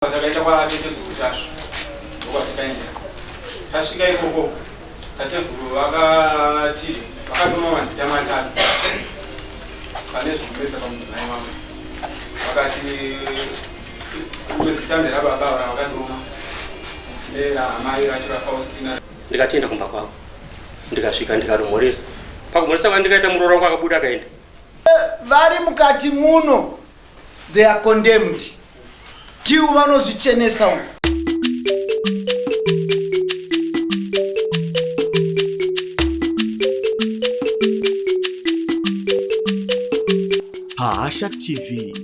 Takaita kwa tateguru tasvo ndokwatikaenda tasvika ikoko tateguru vakati vakadoma mazita matatu pane zvikunesa pamudzimai wangu vakati zita nderababa ravakadoma neramai racho raFaustina. Ndikatienda kumba kwavo ndikasvika ndikaromoresa pakumoresa kwandikaita muroora wangu akabuda akaenda. Vari mukati muno they are condemned. Tiu vanozvichenesa uku. Hahasha TV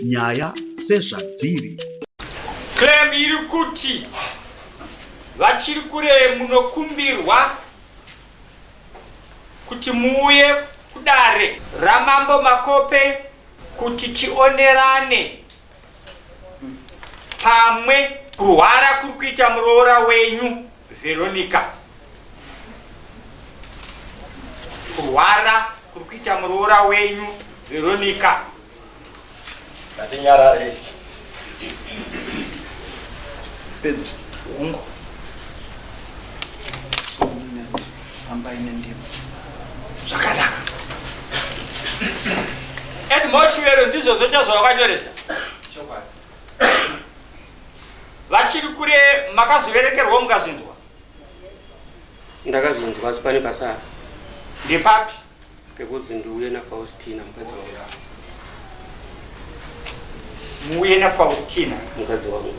nyaya sezvadziri. Claim iri kuti vachiri kure munokumbirwa kuti muuye kudare raMambo Makope kuti tionerane pamwe kurwara kuri kuita muroora wenyu Veronica. Kurwara kuri kuita muroora wenyu Veronica. Ngatinyarare. Pedro, ungo. Ambaine ndimo. Zvakanaka. Edmochivero ndizvo zocha zvavakanyoresa. Chokwadi. Vachiri kure makazoverekerwa mukazvinzwa? Ndakazvinzwa asi pane pasara. Ndepapi? Pekuti ndiuye naFaustina mukadzi wangu. Muuye naFaustina Mukadzi wangu.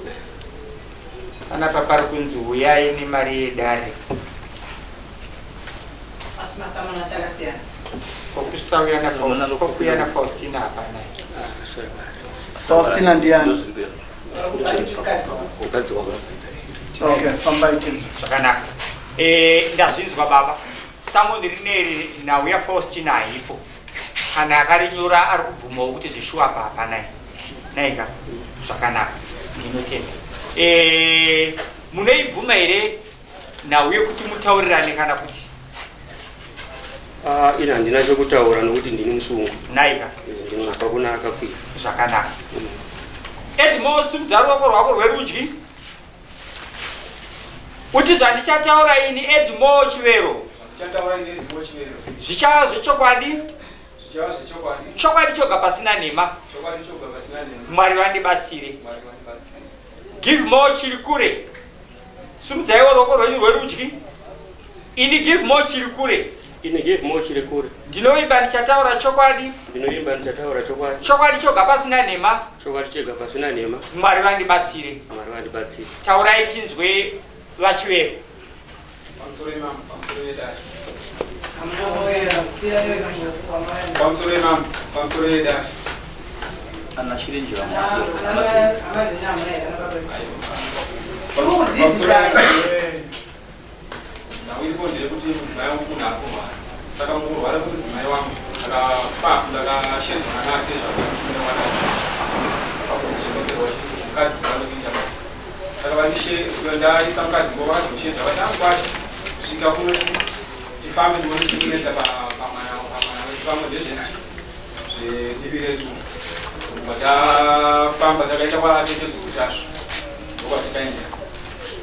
panapa pari kunzi uyai nemari yedare. Asi masamana chakasiyana. Kokuya naFaustina hapana. Faustina ndiani? Mukadzi wangu. Okay, fambai tini. Zvakanaka. Ndazvinzwa baba. Samoni rineri nhau yaFaustina haipo. Kana akarinyora ari kubvumawo kuti zvishuwa pa hapana. Naika. Zvakanaka. Ndinotenda. Munoibvuma here nhau yekuti mutaurirane kana kuti? Ina handina chokutaura nokuti ndini musungu. Naika. Ndinonasa kunaka kwira. Zvakanaka. Edmo simudza ruoko rwako rwerudyi. Uti zvandichataura ini Edmo Chivero. Chataura ine Edmo Chivero. Zvichava zvechokwadi? Zvichava zvechokwadi. Chokwadi choga pasina nhema. Chokwadi choga pasina nhema. Mwari vandibatsire. Mwari vandibatsire. Give more chiri kure. Simudzaiwo ruoko rwenyu rwerudyi. Ini give more chiri kure. Ini give more chiri kure. Ndinoimba ndichataura chokwadi. Ndinoimba ndichataura chokwadi. Chokwadi choga pasina nhema. Chokwadi choga pasina nhema. Mwari vandibatsire. Mwari vandibatsire. Taurai tinzwe vaChivero. Pamusoro wemambo, pamusoro wedare. Pamusoro wemambo, pamusoro wedare. Anashirinjira Nhau iripo ndeyekuti mudzimai wangu munhu ari kurwara. Saka mukurwara kwemudzimai wangu ndakashedzwa nanate zvakachengeterwa mukadzi wavanokuita basa. Saka ndaisa mukadzi ngo vakazoshedza vati angu kwacho kusvika kuno tifambe ndione zvikunesa pamwana wedu pamwe zvezvidivi redu. Tafamba takaita kwatateguru tasvo ndokwatikaenda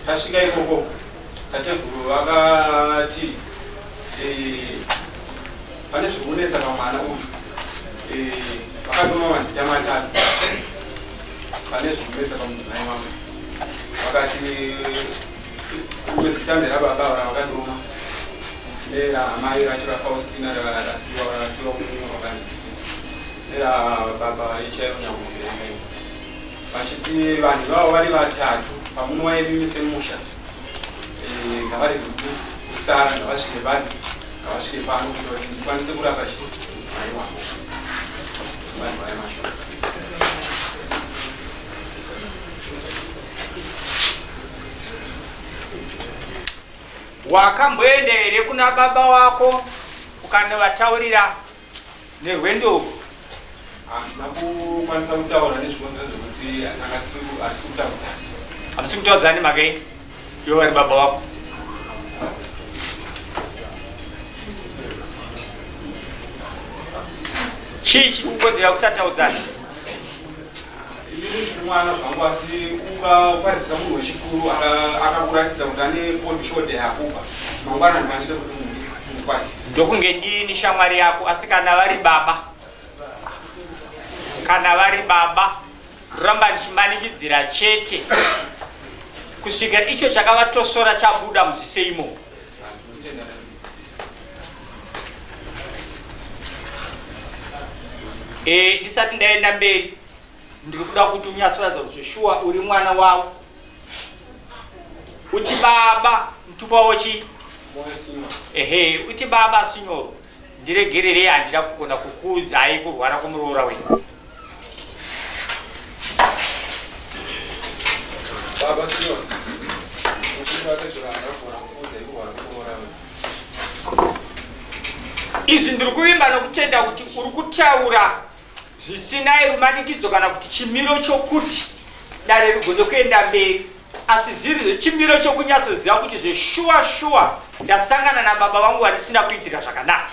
tasvika ikoko tateguru vakati pane zvikunesa pamwana uyu vakadoma mazita matatu pane zvikunesa pamudzimai wangu vakati zita nderababa ravakadoma neramai racho raFaustina rasiwa kuakani nerababa ichaivo nyambobereka vachiti vanhu vavo vari vatatu pamuno waimimise musha ngavari kusara ngavasvike vanhu ngavasvike pano kuti ndikwanise kurapa mudzimai wangu vanhu mashoko. Wakamboenda here kuna baba wako ukanovataurira nerwendo? Handina kukwanisa kutaura nezvikonzero zvekuti hatisi kutaudzana. Hamisi kutaudzana makai? Ivo vari baba wako? Chii chiri kukonzera kusataudzana? Ini mwana zvangu asi ukakwazisa munhu wechikuru akakuratidza kuti ane pondishode yakupa mangwana ndikwanise kuti mukwazisa ndokunge ndini shamwari yako asi kana vari baba kuramba ndichimanikidzira chete kusvika icho chakavatosora chabuda muzise imo. Ndisati ndaenda mberi ndiri kuda kuti unyatsoratidza kuti shuwa uri mwana wavo uti baba mtupawo chi uti baba sinyoro ndiregererei handida kugona kukuudzai kurwara kwomuroora wenyu. Baba signor, izvi ndiri kuvimba nokutenda kuti uri kutaura zvisinai rumanikidzo kana kuti chimiro chokuti dare rigone kuenda mberi, asi zviri zvechimiro chokunyatsoziva kuti zveshuwa shuwa ndasangana nababa vangu vandisina kuitira zvakanaka.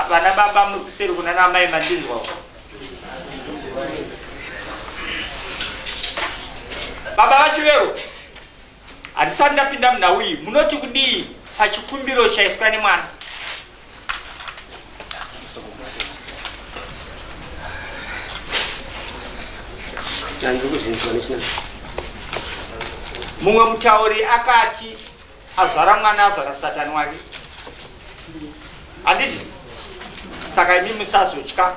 Vana baba muri kuseri kuna namai mandinzwawo. Baba vachivero, handisati ndapinda munhau iyi, munoti kudii pachikumbiro chaiswa nemwana? Mumwe mutauri akati azvara mwana azvara satani wake. Handiti? Saka imi musazotya,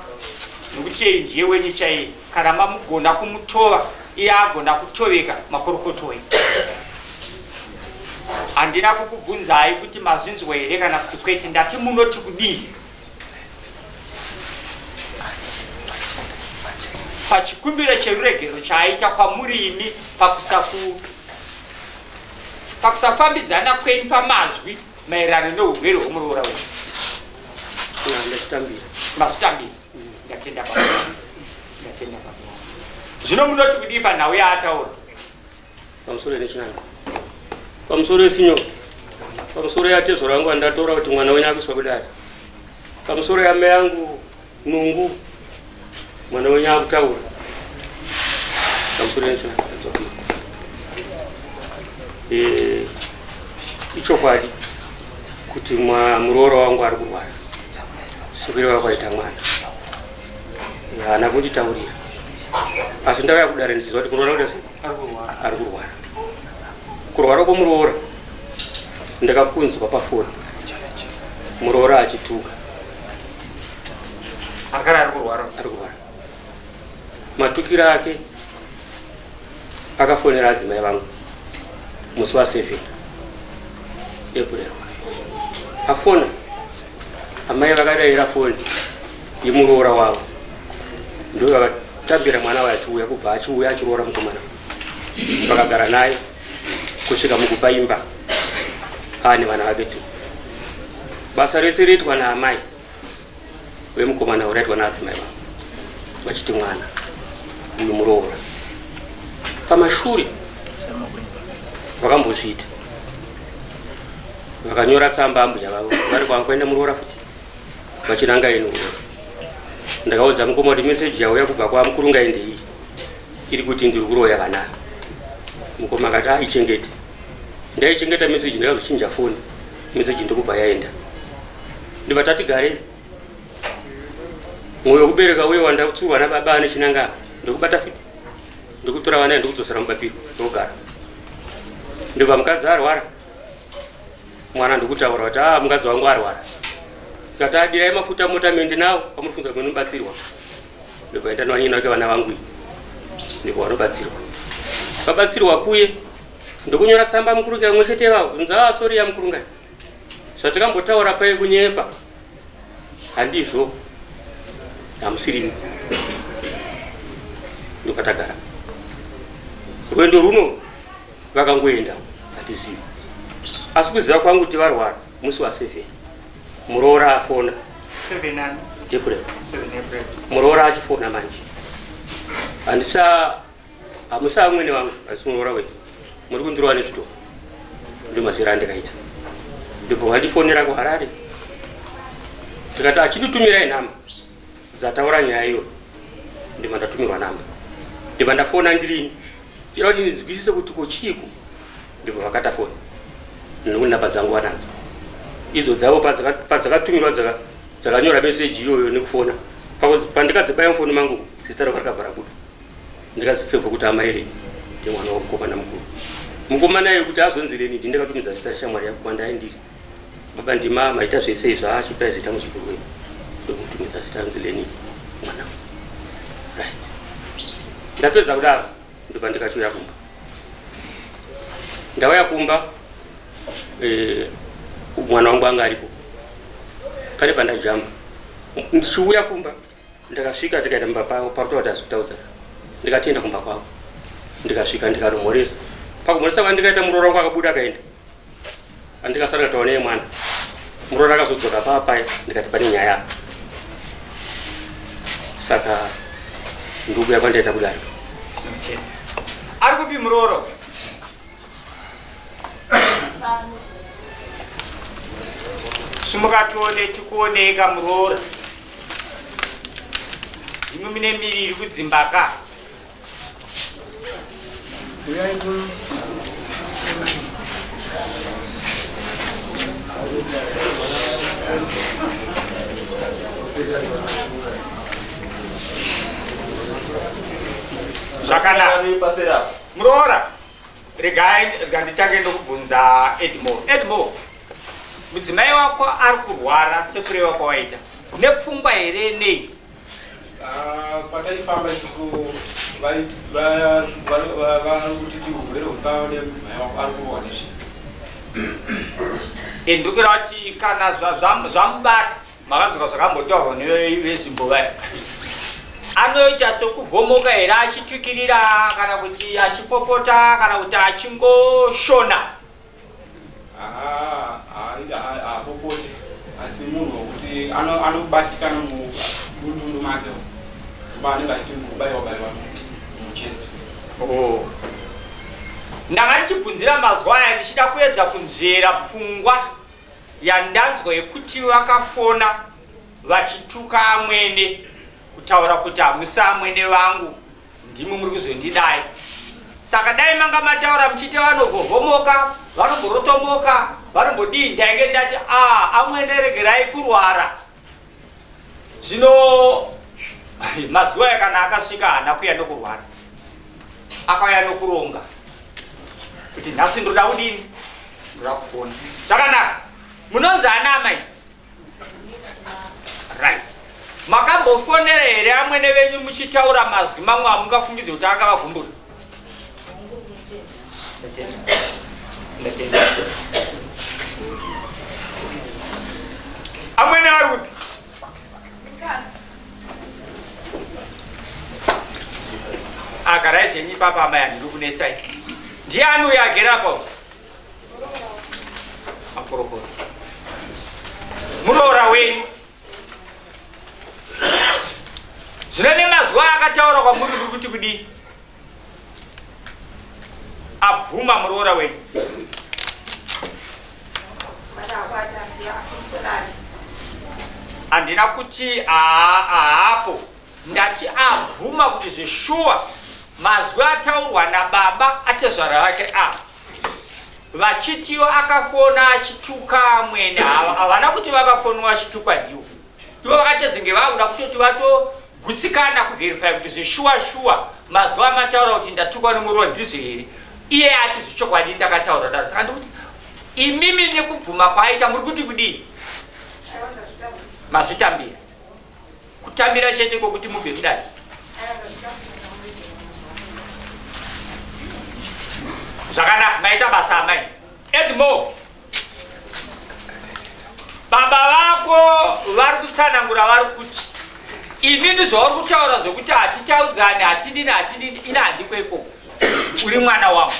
nokuti yeye ndiye wenyu chaiye. Kana mamugona kumutova, iye agona kutoveka makorokotowe. Handina kukubvunzai kuti mazvinzwa here kana kuti kwete, ndati munoti kudii? Pachikumbiro cheruregero chaaita kwamuri imi pakusafambidzana kwenyu pamazwi maererano neurwere hwomuroora wenyu. Masitambira. Ndatenda pamoja. Zvino munoti kudii panhau yaataura? Pamusoro nechinanga. Pamusoro sinyo. Pamusoro yatezo rangu andatora kuti mwana wenyu akuswa kudari. Pamusoro yamai yangu nungu mwana wenyu akutaura. Pamusoro nechinanga. Ichokwadi kuti muroora wangu ari kurwara. Sukire wakaita mwana. Haana kunditaurira. Asi ndauya kudare ndichizwa kuti muroora kuti ari kurwara. Kurwara kwomuroora ndakakunzwa pafoni. Muroora achituka. Agara ari kurwara. Matukiro ake akafonera adzimai vangu musi wa7 April. Afona amai vakadayira foni yemuroora wavo ndo vakatambira mwana wachiuya kubva achiuya achiroora mukomana vakagara naye kusvika mukupa imba ane vana vake tu. Basa rese riitwa naamai wemukomana uraitwa naadzimai vavo vachiti mwana uyu muroora. Pamashure vakambozviita vakanyora tsamba ambuya vavo vari kwangwenda muroora futi vachinanga ino muroora. Ndakaudza mukoma kuti meseji yauya kubva kwamukuru ngaende iyi iri kuti ndiri kuroya vana. Mukoma akati ichengete. Ndaichengeta meseji ndakazochinja foni meseji ndokubva yaenda. Ndibva tatigare mwoyo wekubereka uye wandatsurwa nababa ane chinanga ndokubata futi ndokutora vana ndokudzosera mubapiro ndogara. Ndobva mukadzi arwara mwana ndokutaura kuti mukadzi wangu arwara. Kati adirai mafuta mota mende nawo kwamurifunga kunobatsirwa. Ndobva enda nowanyina wake vana vangu ndibva wanobatsirwa. Vabatsirwa kuye ndokunyora tsamba mukuru kamwe chete vavo nzaa sori yamukuru ngai zvatikambotaura pai kunyepa handizvo hamusirimi. Ndokatagara rwendo runo vakangoenda hatizivi. Asi kuziva kwangu kuti varwara musi wa7 muroora afona 7 April. Muroora achifona manje. Hamusa amwene wangu asi muroora wenyu muri kundirova nezvitoro. Ndo mazera andikaita. Ndibva wandifonera kuHarare tikati achinditumirai nhamba dzataura nyaya iyo ndibva ndatumirwa namba ndibva ndafona ndirini chira kuti ndinzwisise kuti kochiku ndibva vakatafona nekuti namba dzangu vanadzo idzo dzavo padzakatumirwa dzakanyora meseji iyoyo nekufona pandikadzibaya mufoni mangu zita rako rakabvara kuda ndikazisevha kuti amaereni ndimwana wamukomana mukuru mukomana iye kuti azonzireni ndindakatumidza zita reshamwari yako kwandaendiri baba ndima maita zvese izvo achipai zita muzvikuru wenyu ndokutumidza zita nzileni mwana right ndapedza kudaro ndobva ndikachiuya kumba ndauya kumba mwana wangu anga aripo pane pandajamba ndichiuya kumba ndikasvika ndikaenda mumba pavo parutauta zvitauzana ndikatienda kumba kwavo ndikasvika ndikaromoresa pakumoresa kwandikaita muroora wangu akabuda akaenda andikasara kutaura neye mwana muroora akazodzoka papaya ndikati pane nyaya saka ndubuya kwandaita kudaro ari kupi murooro simukatione tikuoneka muroora imwe mine miri iri kudzimbaka zvakanaka muroora regai ganditange ndokubvunza edmo mudzimai wako ari kurwara sekureva kwawaita nepfungwa here nei pataifamba isusu vari kutiti urwere hwepao nemudzimai wako ari kurohwa nezvi ndikura kuti kana zvamubata makanzwa zvakambotaurwa nevezvimbovaya anoita sekuvhomoka here achitukirira kana kuti achipopota kana kuti achingoshona hapopote asi munhu wekuti anobatikana mudundundu make kuba anenge achiti ndikubayiwa muchest ndanga ndichibvunzira mazuva aya ndichida kuedza kunzvera pfungwa yandanzwa yekuti vakafona vachituka amwene kutaura kuti hamusi amwene vangu ndimi muri kuzondidai saka dai manga mataura muchiti vanovhovhomoka vanomborotomoka vanombodii ndainge ndati amwene regerai kurwara zvino mazuva aya kana akasvika haana kuya nokurwara akauya nokuronga kuti nhasi ndoda kudini ndoda kufona zvakanaka munonzi ana amai right makambofonera here amwene venyu muchitaura mazwi mamwe amungafungidze kuti akavavumbura amwene vari kuti agarai zvenyu ipapa amai handiri kunetsai ndiani uyo agerapo akorokoro muroora wenyu zvino nemazuva akataura kwamuri kuri kuti kudii abvuma muroora wenyu handina kuti haapo ndati abvuma kuti zvishuwa mazwi ataurwa nababa atezvara vake apa vachitiwo akafona achituka amwene havana kuti vakafonwa achitukwa ndiwo ivo vakatezenge vauda kutoti vatogutsikana kuvherifai kuti zvishuwa mazuva amataura kuti ndatukwa nemurowa ndizvo here iye ati zvichokwadi ndakataura daro saka ndikuti imimi nekubvuma kwaaita muri kuti kudii mazvitambira kutambira chete kwokuti mubve kudai zvakanaka maita basa amai edmo baba vako vari kutsanangura vari kuti ini ndizvauri kutaura zvokuti hatitaudzane hatidini ina handikweko uri mwana wangu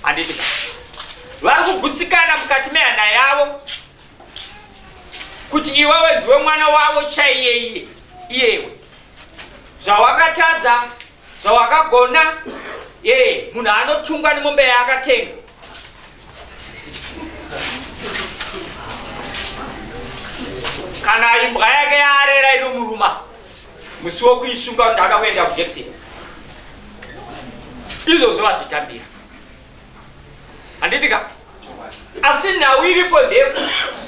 handiti vari kugutsikana mukati mehana yavo kuti iwewe ndiwe mwana wavo chaiye iyewe zvawakatadza zvawakagona munhu anotungwa nemombe yaakatenga kana imbwa yake yaarera inomuruma musi wokuisunga ndaada kuenda kujekiseni izvozvo vazvitambira handitika asi nhau iripo ndeku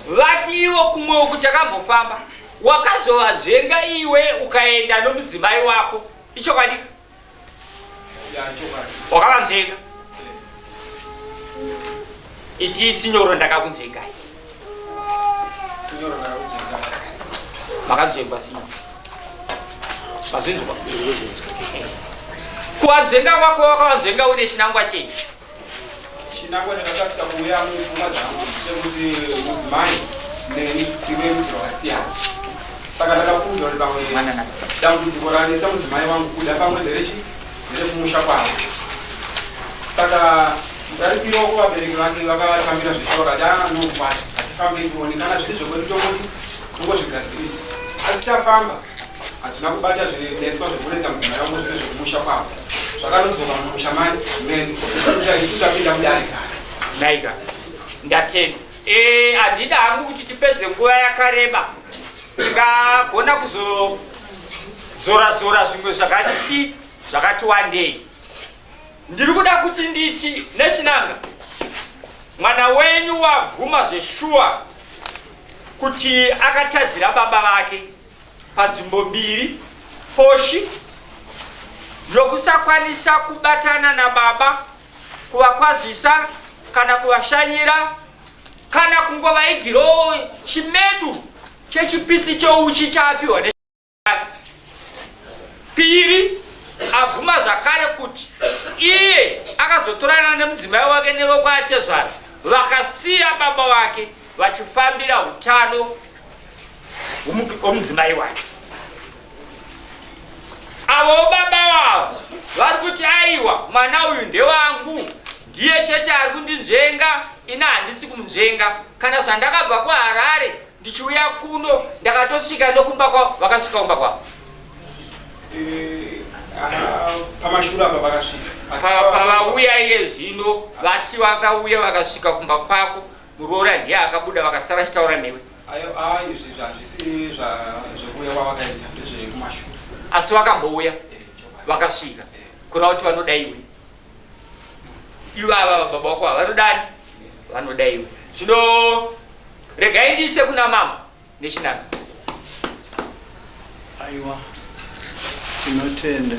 vati ivo kumwewo kuti akambofamba wakazovanzvenga iwe ukaenda nomudzimai wako ichokwandika wakavanzvenga iti sinyoro ndakakunzvengai makanzvengwa sinyoro mazvinzwa kuvanzvenga kwako wakavanzvenga une chinangwa chei chinangwa chakasasika kuuya mupfungwa dzangu chekuti mudzimai neni tive mudzi wakasiyana saka ndakafunza kuti pamwe dambudziko ranetsa mudzimai wangu kuda pamwe nderekumusha kwavo saka mutaripiro kuvabereki vake vakatambira zvesho vakati anokwati hatifambei tione kana zviri zvekwedu tongozvigadzirisa asi tafamba hatina kubata zvinetswa zvekunetsa mudzimai wangu zvine zvekumusha kwavo zvakanodzoka mumushamani meni isu tapinda mudare kare naika ndatenda handida hangu kuti tipedze nguva yakareba tikagona kuzozora zvimwe zvakati zvakati wandei ndiri kuda kuti nditi nechinanga mwana wenyu wabvuma zveshuwa kuti akatadzira baba vake panzvimbo mbiri poshi yokusakwanisa kubatana nababa kuvakwazisa kana kuvashanyira kana kungovaigirawo chimedu chechipitsi chouchi chapiwa piri abvuma zvakare kuti iye akazotorana nemudzimai wake nevokwatezvara vakasiya baba vake vachifambira utano hwomudzimai wake avo baba vavo vari kuti aiwa mwana uyu ndewangu ndiye chete ari kundinzvenga ina handisi kumuzvenga kana zvandakabva kuharare ndichiuya kuno ndakatosvika nokumba kwavo vakasvika kumba kwavo pamashura apa vakasvika pavauya iye zvino vati vakauya vakasvika kumba kwako muroora ndiye akabuda vakasara chitaura newe izvi hazvisi zvekuuya kwavakaita ndezvekumashura asi vakambouya vakasvika kuna kuti vanoda iwe ivava baba wako havanodani vanoda iwe zvino regai ndiise kuna mama nechinanga aiwa tinotenda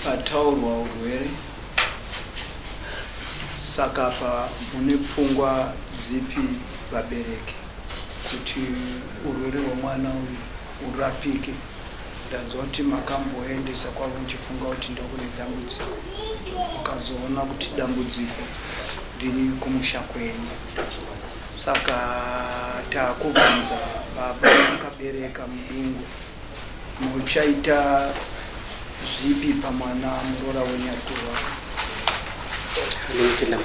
pataurwa urwere saka pa mune pfungwa dzipi vabereki kuti urwere hwemwana uyu urapike ndanzwa kuti makamboendesa kwavo muchifunga kuti ndokune dambudziko ukazoona kuti dambudziko riri kumusha kwenyu saka takubvunza baba akabereka mudungu muchaita zvipi pamwana muroora wenyu ari kurwara ndinotenda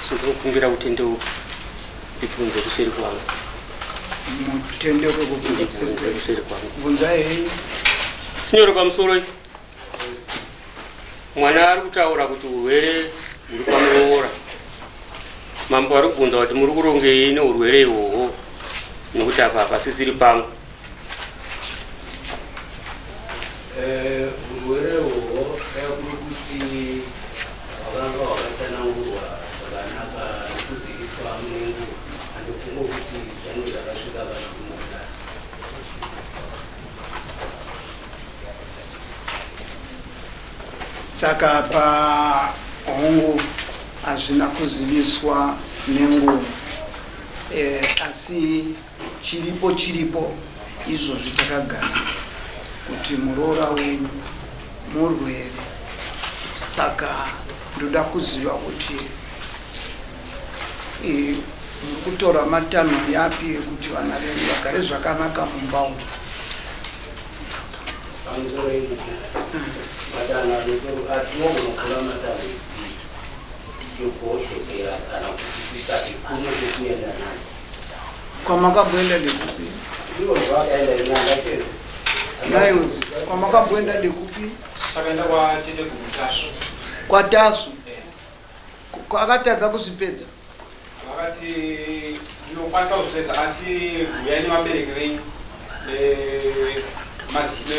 sindinokumbira kuti ndibvunze kuseri kwangu mutende kuseri kwangu bvunzai henyu sinyoro pamusoro mwana ari kutaura kuti urwere huri pamuroora mambo ari kubvunza kuti muri kurongei neurwere ihwohwo nekuti apa hapasisiri pamwe urwere ihwohwo yakuri kuti hwakanga hwakatanangurwa zvakanaka nekudzidziswa munengu handifunga kuti zvanhu zvakasvika vachimuda saka pahongu hazvina kuziviswa nenguva asi chiripo izvozvi takagara kuti muroora wenyu murwere saka ndoda kuziva kuti muri kutora matanho yapi ekuti vana venyu vagare zvakanaka mumba umu matanho atinogona matanho yokuoshokera kana kuti tisati kuno tekuenda nayo kwamakabwenda ndekupi ivo zvakaenda nyanga chete naiwe kwamakabwenda ndekupi takaenda kwatete kumutasu kwatasu akatadza kuzvipedza vakati tinokwanisa kuzveza ati bhuyai nevabereki venyu mazita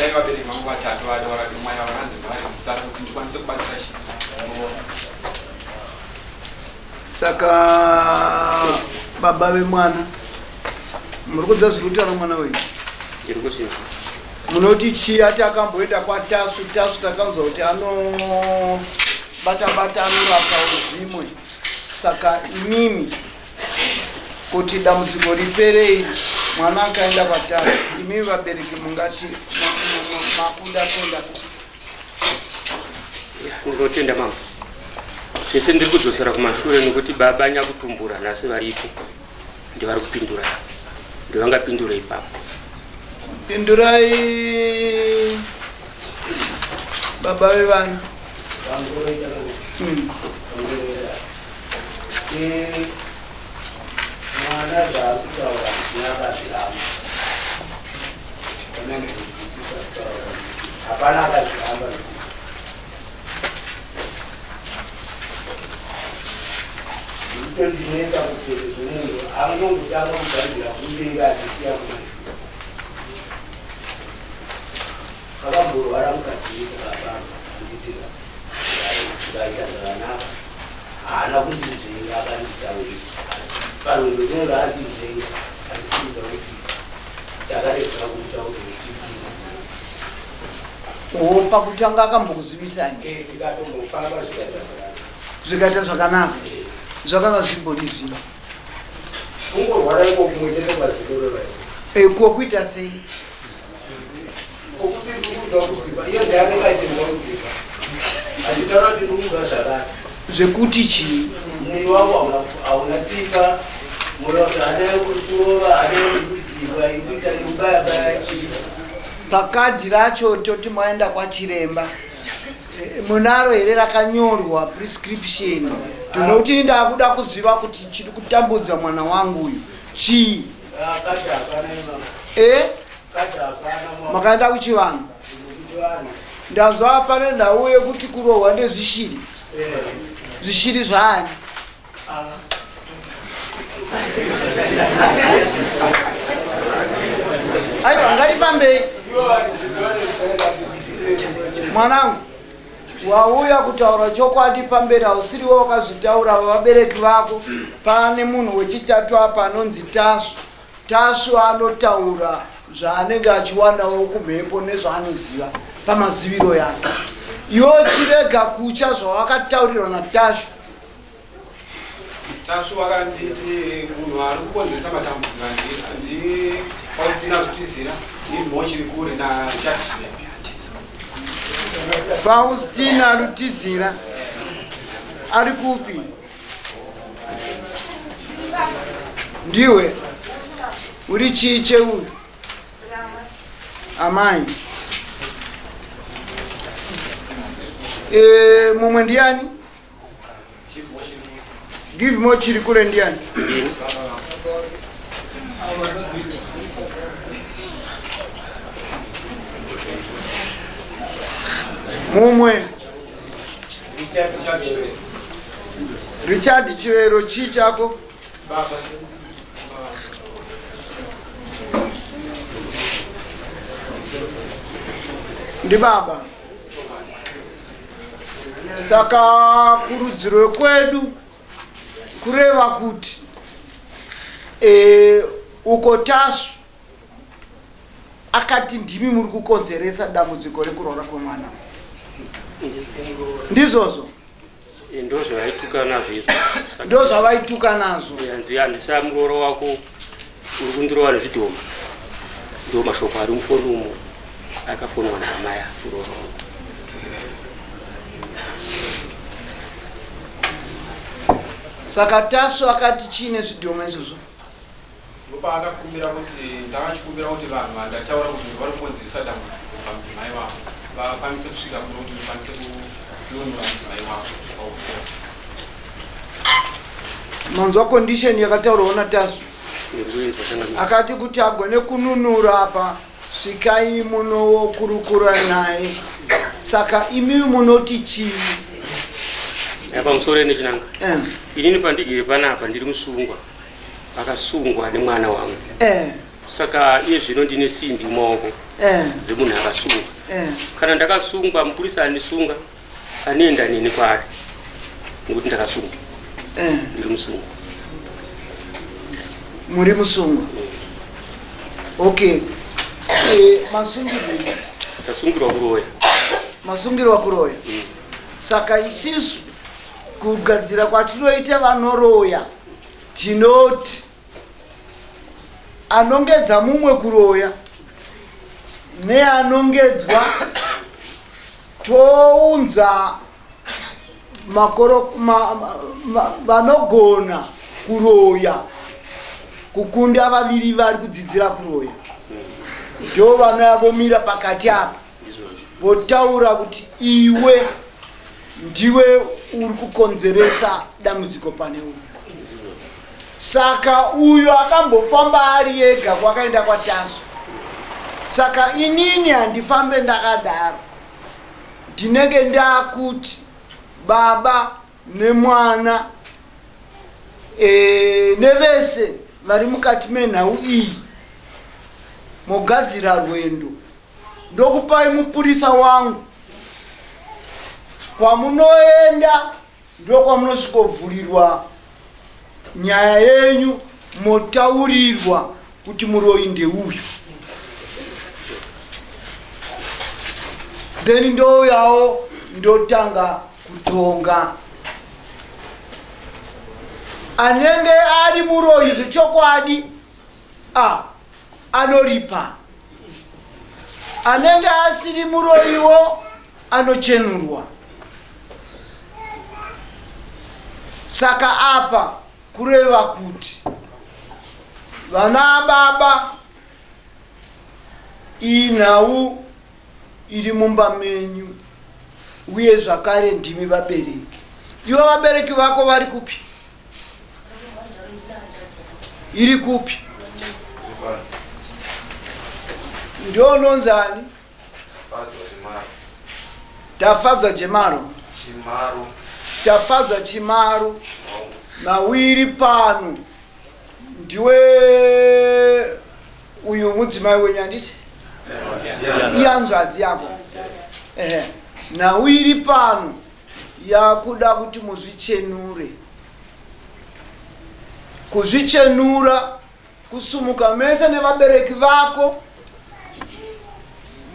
evabereki vangu vatatu vada vakati mwaya vakanzi vari musara kuti ndikwanise kubatsira chii. Saka baba vemwana muri kudza zviri kutaura mwana wenyu ndiri kuti munoti chii ati akamboenda kwatasu takanzwa kuti anobata anorapa uzimwe. Saka imimi kuti dambudziko riperei mwana akaenda kwatasu imimi vabereki mungati makunda konda ndinotenda mama zvese ndiri kudzosera kumashure nekuti baba nyakutumbura nhasi varipo ndivari kupindura ndivangapindura ipapo. Pindurai baba vevana. mwana zvakutaura nyakazviramba hapana akazviramba ndinoita kuti zvemunhu anongotanga kugadzira kumberi achisiya kumashure akamborwara mukati anditira zvaita zvakanaka haana kundizvenga akanditaurira pano ndinonga andizvenga andisiuza kuti takaregera kutaurira pakutanga akambokuzivisani tikatombofamba zvikaita zvakanaka zvakanga zvimbori zvino kungorwara iko kumwe chete kwazidorora kokuita sei okuti ndikuda kuziva iyo ndeanenge achirwa kuziva achitaura kuti ndikuda zvakati zvekuti chii mwiri wangu hauna simba mwoyo haana kurova haana kudziva ikuita kubayabaya chii pakadhi racho toti maenda kwachiremba munaro here rakanyorwa prescription ndinoti ndakuda kuziva kuti chiri kutambudza mwana wangu uyu chii. kati hapana kati hapana makaenda kuchivanhu ndazva pane nhau yekuti kurohwa ndezvishiri zvishiri zvaani aiwa ngarifambei mwanangu wauya kutaura chokwadi pamberi hausiriwo wakazvitaura vabereki vako. Pane munhu wechitatu apa anonzi Tasu anotaura zvaanenge achiwanawo kumhepo nezvaanoziva pamaziviro yake. Iwo chirega kucha zvawakataurirwa naTasu. Tasu wakanditi munhu ari kukonzeresa matambudziko andi Faustina Rutizira imho chiri kure naChat. Faustina Rutizira ari kupi? Ndiwe uri chii cheuyu? Amai. Mumwe ndiani? Give more chiri kure ndiani? Mumwe Richard Chivero chii chako? Ndi baba. Saka kurudziro kwedu kureva kuti uko Tasu akati ndimi muri kukonzeresa dambudziko rekurwara kwemwana. Ndizvozvo ndo zvavaituka nazvo izvo. Ndo zvavaituka nazvo. Handisa muroro wako uri kundirova nezvidhoma. Ndo mashoko ari mufoni umo akafonwa naamaya muroro. Saka Tasu akati chine zvidhoma izvozvo. Ndopa akakumbira kuti ndakachikumbira kuti vanhu vandataura kuti vari kukonzeresa dambudziko pamadzimai vavo vakwanise kusvika kuno kuti vakwanise kuyonura madzimai vavo. Manzwa condition yakataurwa naTasu. Akati kuti agone kununura apa svikai munokurukura naye. Saka imi munoti chii? Pamusoro nechinanga inini pandigere panapa ndiri musungwa akasungwa nemwana wangu eh saka iye zvino ndine simbi mumaoko dzemunhu akasungwa kana ndakasungwa mupurisa andisunga anoenda neni kwaari nokuti ndakasungwa ndiri musungwa. Muri musungwa. Okay. Masungirwe. Tasungirwa kuroya. Masungirwa kuroya. Saka isisu kugadzira kwatinoita vanoroya tinoti anongedza mumwe kuroya neanongedzwa tounza makoro vanogona kuroya kukunda vaviri vari kudzidzira kuroya ndo vanouya vomira pakati apa votaura kuti iwe ndiwe uri kukonzeresa dambudziko pane uyu. Saka uyu akambofamba ari ega kwakaenda kwaTaso. Saka inini handifambe ndakadaro. Ndinenge ndakuti baba nemwana nevese vari mukati menhau iyi mogadzira rwendo ndokupai mupurisa wangu kwamunoenda ndokwamunosvikovhurirwa nyaya yenyu motaurirwa kuti muroyi ndeuyu then ndouyawo ndotanga kutonga anenge ari muroyi zvechokwadi anoripa anenge asiri muroyiwo anochenurwa. Saka apa kureva kuti vana baba inhau iri mumba menyu uye zvakare ndimi vabereki. Ivo vabereki vako vari kupi? Iri kupi? Ndiononzani? Tafadzwa Chimaro. Tafadzwa Chimaro. Mawiri pano. Ndiwe uyu mudzimai wenyu anditi? Iyanzvadzi yako. Nawiri pano yakuda kuti muzvichenure. Kuzvichenura kusumuka mese nevabereki vako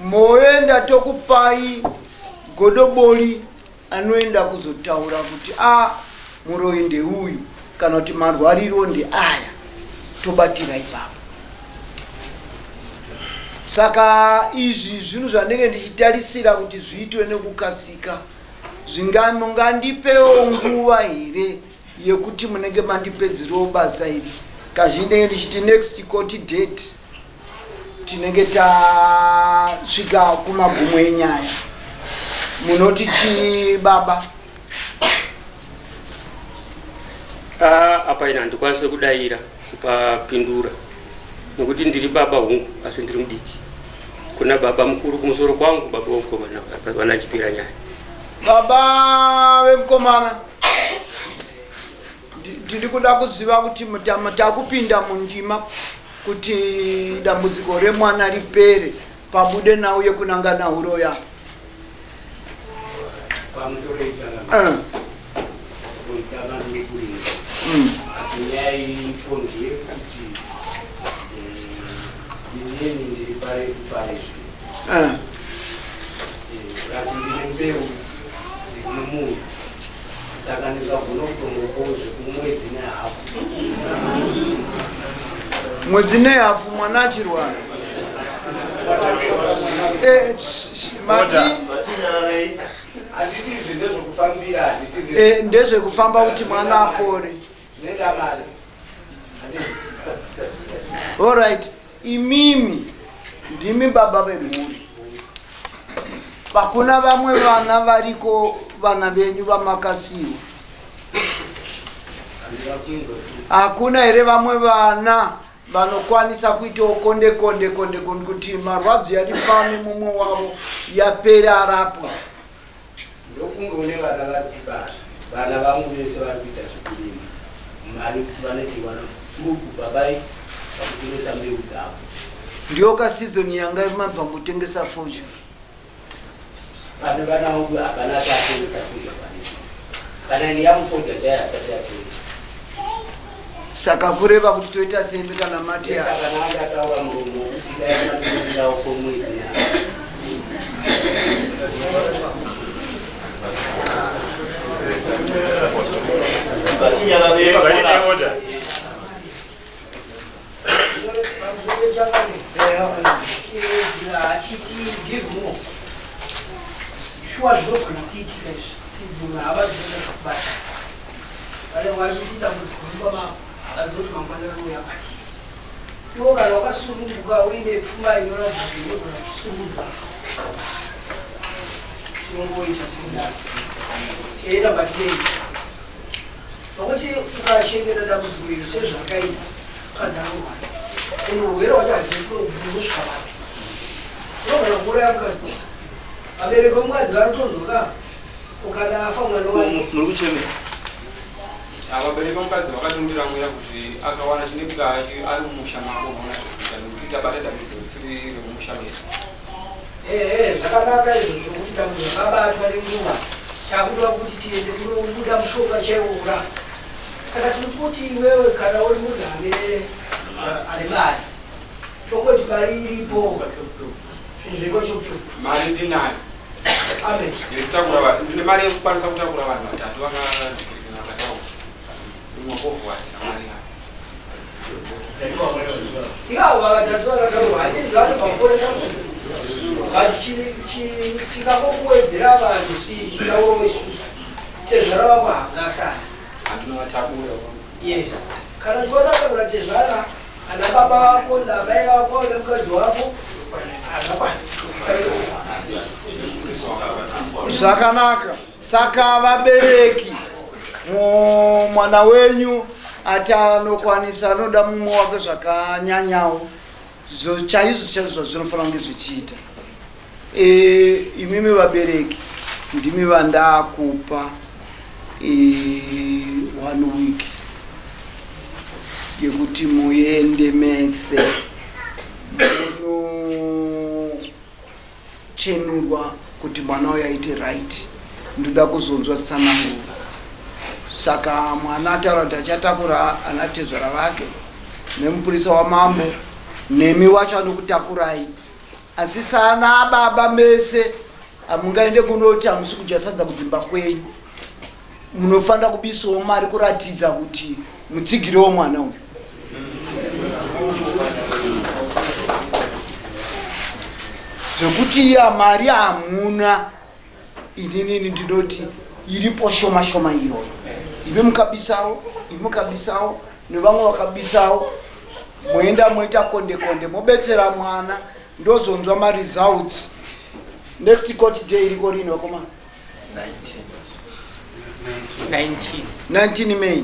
moenda tokupai godobori anoenda kuzotaura kuti muroyi ndeuyu kana kuti marwariro ndeaya tobatira ipapo. Saka izvi zvinhu zvandenge ndichitarisira kuti zviitwe nekukasika. Mungandipewo nguva here yekuti munenge mandipedzerawo basa iri. Kazhinenge ndichiti next court date tinenge tasvika kumagumo enyaya. Munoti chi baba? Apa ina handikwanise kudaira kupindura nokuti ndiri baba hungu asi ndiri mudiki. Kuna baba mukuru kumusoro kwangu, baba wemukomana vanachipira nyaya. Baba wemukomana, ndiri kuda kuziva kuti takupinda munjima kuti dambudziko remwana ripere pabude nhau yekunanga nauro yapo. Mwedzi nehafu mwana achirwara. Ndezvekufamba kuti mwana apore. All right. Imimi ndimi baba vemhuri. Pakuna vamwe vana variko vana venyu vamakasiwa. Hakuna here vamwe vana vanokwanisa kuitawo konde kuti marwadzo yari pame mumwe wavo yapere arapwa. Ndokunge une vana vari kubasa, vana vangu vese vari kuita zvekurima. Mari vanoti mukuva bai pakutengesa mbeu dzavo. Ndio ka season yanga mabva kutengesa fujo. Pane vana vangu hapana atengesa fujo pane. Kana ni yamufoja jaya asati atengesa. Saka kureva kuti toita sembe kana mati ya. Saka nanga taura murumo ndaya matenda okomwezi na. Give more. Sure, look, and eat this. I was but otherwise, you see, as good my mother we are party. You are soon to go in the fly, you know, soon. You won't go into see that. Ada but what you shake it up with yourself, okay? And we're all just go bush. No, what I'm going to. Abere bomba zarutozoka ukada afamwa murucheme ababere bomba zvakatundira mweya kuti akawana chinebwa ari mumusha mako mona kuti tabatenda misiri remusha mese zvakanaka izvo kuti dambudzo rabatwa nenguva chakuda kuti tiende kunobuda mushoka cheura saka tiri kuti iwewe kana uri munhu ane mari tongoti mari iripo zviko chokucho mari ndinayo ndine mari yekukwanisa kutakura vanhu vatatu vakataura umwekovhu mari ivavo vatatu vakataura handii zvanovaporesa chikakokuwedzera vanhu chitauro isusu tezvara vako havunasana handinovatakura yes kana tiwatatakura tezvara ana baba vako namai vako nemukadzi wako Zvakanaka. Saka vabereki mwana wenyu atanokwanisa anoda mumwe wake zvakanyanyawo chaizvo zvinofanira kunge zvichiita. Imimi vabereki ndimi vandakupa 1 week yekuti muende mese chenurwa kuti mwana uyu aite right. Ndoda kuzonzwa tsanangura. Saka mwana ataura kuti achatakura ana tezvara vake nemupurisa wamambo nemi wacho anokutakurai. Asi sana baba mese amungaende kunoti hamusi kujasadza kudzimba kwenyu. Munofanira kubisawo mari kuratidza kuti mutsigirewo mwana uyu. Zvekuti mari hamuna inini ndinoti iripo shoma shoma iyoyo. Ime mukabisawo nevamwe vakabisawo moenda moita konde konde mobetsera mwana ndozonzwa ma results. Next court day iriko rini wakoma 19 May.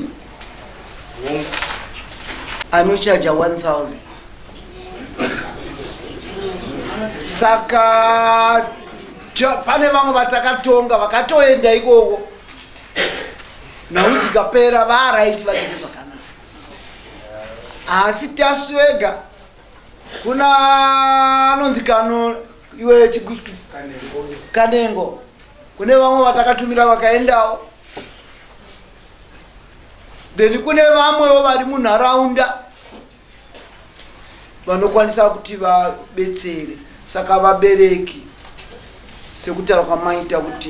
Anochaja 1000. Saka pane vamwe vatakatonga vakatoenda ikoko nhau dzikapera varaiti vatenge zvakanaka. Asi taswega kuna anonzi kano iwe Kanengo kune vamwe vatakatumira vakaendawo. Then kune vamwewo vari munharaunda vanokwanisa kuti vabetsere. Saka vabereki sekutaura kwamaita kuti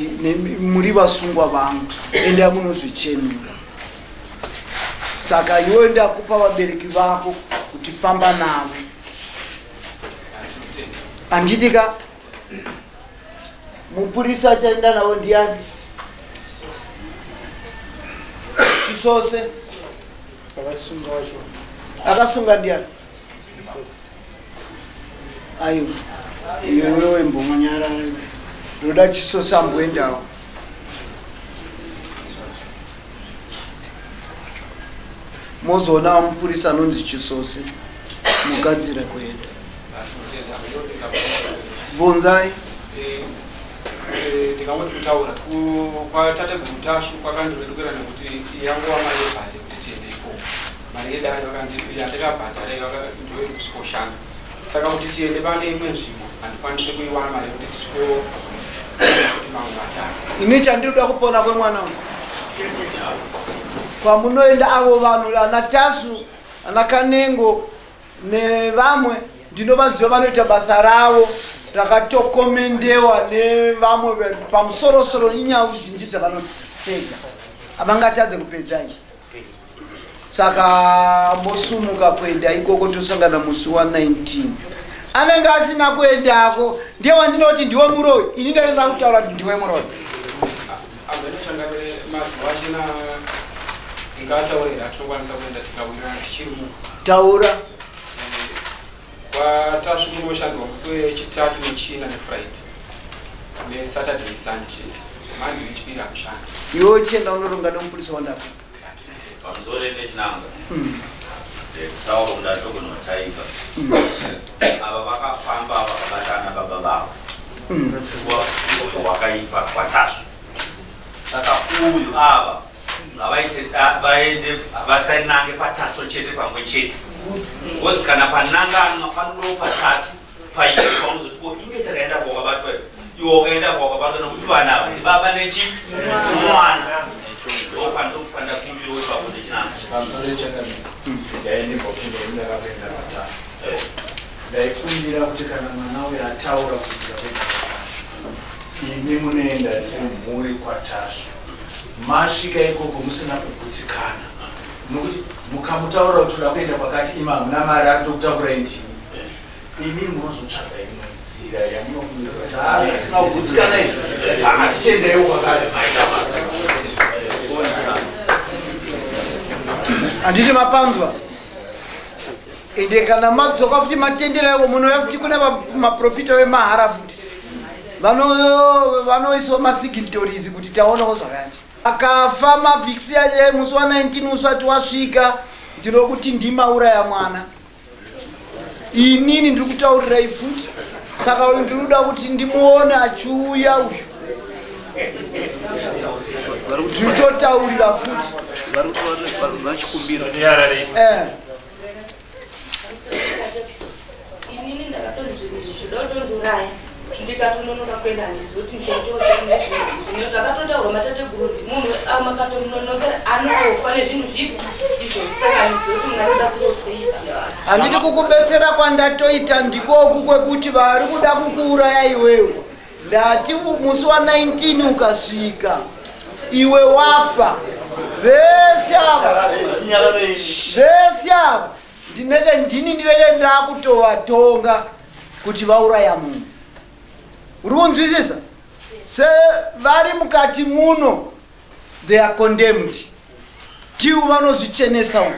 muri vasungwa vangu enda munozvichenura. Saka iwe ndakupa vabereki vako kuti famba navo. Anditika mupurisa achaenda navo ndiani? Chisose akasunga ndiani? Ayo iwewe mbomanyara ndoda Chisose amboendawo. Mozoona mupurisa anonzi Chisose mugadzira kuenda. Bvunzai. Ndingangoti kutaura kwatate Gutashu kwakandirerukwira nekuti yangu wamari bhasi kuti tiende ikoko mari yedu yandikabhadhareka ndiwe kusikoshanda saka kuti tiende pane imwe nzvimbo handikwanise kuiwana mari yekuti tisiko futi mamwe matatu. Ini chandiroda kupona kwemwana wangu kwamunoenda avo vanhu ana Tasu ana Kanengo nevamwe ndinovaziva vanoita basa ravo rakatokomendewa nevamwe pamusorosoro inyaya zhinji dzavanopedza avangatadze kupedza izvi. Saka mosumuka kuenda ikoko tosangana musi wa 19 anenge asina kuendako ndiye wandinoti ndiwe muroyi ini ndaenda kutaura kuti ndiwe muroyi amenochangave mazuva achina ngataurira tinokwanisa kuenda tikawirana tichiri muka taura kwatasvika unoshandwa musi wechitatu nechina nefriday nesaturday nesunday chete mandi nechipiri akushanda iwe uchienda unoronga nomupurisa wandapa pamusoro nechinanga kutaura kudatogonotaiva ava vakafamba vakabatana baba vavo wakaipa kwaTasu saka uyu ava vaende vasanange paTasu chete pamwe chete kozi kana panangana pano patatu paine paunozoti ko inge takaenda kwakabatwa iwo wakaenda kwakabatwa nokuti vana ava ndibaba nechimwana ndopanda kumbiro ipapo ndechinanga pamusoro echakadii ndaindimbopinda ndakapenda paTasu ndaikumbira kuti kana mwana uyu ataura kusvika imi munoenda semhuri kwaTasu masvika ikoko musina kugutsikana nokuti mukamutaura kuti uda kuenda kwakati ima hamuna mari ari tokutakurai ndimi imi munozotsvaga imwe nzira yamunofungira kuti asina kugutsikana izvi atichiendaiwo kwakati handiti mapanzwa ende kana madzoka futi matenderawo munouya futi kune maprofita vemahara futi vanoiswa masignatorizi kuti taonawo zvakanje akafa mavhiksi musi wa 19 usati wasvika ndinokuti ndimauraya mwana inini ndiri kutaurirai futi saka uyu ndinoda kuti ndimuone achiuya uyu nditotaurira futi inini ndakatonzi zvinhu zvidotonduraya ndikatononoka kuenda handizoti nditozvinhu zvakatotaurwa matateguru munhu makatomunonokera anotofa nezvinhu zvipi izvo zvisanganizoti munanoda siroseiva handiti kukubetsera kwandatoita ndikoku kwekuti vari kuda kukuuraya iwewe ndati musi wa 19 ukasvika iwe wafa vese ava ndini ndinenge ndakutovatonga kuti vauraya munhu uri kunzwisisa sevari mukati muno they are condemned tiu vanozvichenesa uko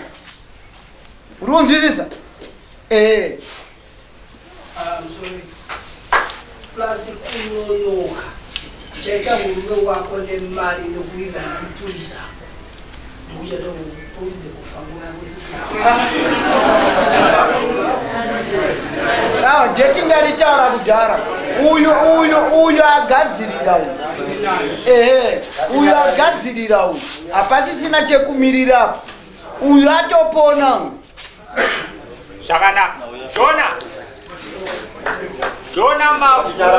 uri kunzwisisa plus kunonoka chaita murume wako nemari nekuiva kupurisa ndikuchata kupurudze kufa ndetingaritaura kudhara uyu agadzirira uyu agadzirira uyu hapasisina chekumirirapo uyu atopona zvakanaka Jona